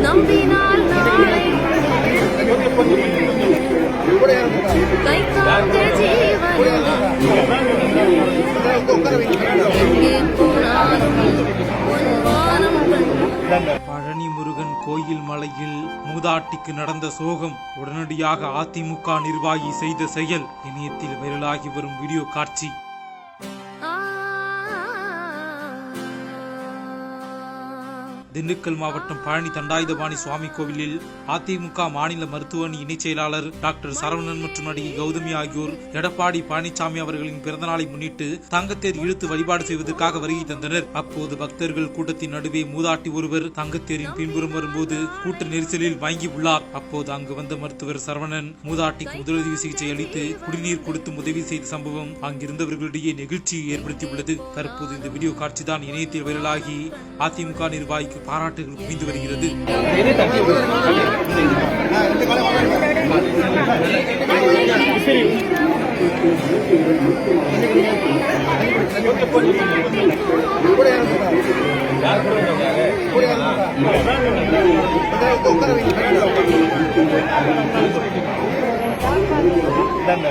நம்பினால் நாளை கை காத்த ஜீவன் எங்கே போனாலும் உன் வானம் பழனி முருகன் கோயில் மலையில் மூதாட்டிக்கு நடந்த சோகம். உடனடியாக அதிமுக நிர்வாகி செய்த செயல். இணையத்தில் வைரலாகி வரும் வீடியோ காட்சி. திண்டுக்கல் மாவட்டம் பழனி தண்டாயுதபாணி சுவாமி கோவிலில் அதிமுக மாநில மருத்துவ அணி இணைச் செயலாளர் டாக்டர் சரவணன் மற்றும் நடிகை கௌதமி ஆகியோர் எடப்பாடி பழனிசாமி அவர்களின் பிறந்தநாளை முன்னிட்டு தங்கத்தேர் இழுத்து வழிபாடு செய்வதற்காக வருகை தந்தனர். அப்போது பக்தர்கள் கூட்டத்தின் நடுவே மூதாட்டி ஒருவர் தங்கத்தேரின் பின்புறம் வரும்போது கூட்ட நெரிசலில் வாங்கி உள்ளார். அப்போது அங்கு வந்த மருத்துவர் சரவணன் மூதாட்டிக்கு முதலுதவி சிகிச்சை அளித்து குடிநீர் கொடுத்து உதவி செய்த சம்பவம் அங்கிருந்தவர்களிடையே நெகிழ்ச்சியை ஏற்படுத்தியுள்ளது. தற்போது இந்த வீடியோ காட்சிதான் இணையத்தில் வைரலாகி அதிமுக நிர்வாகிக்கு பாராட்டுகள் குவிந்து வருகிறது. கூட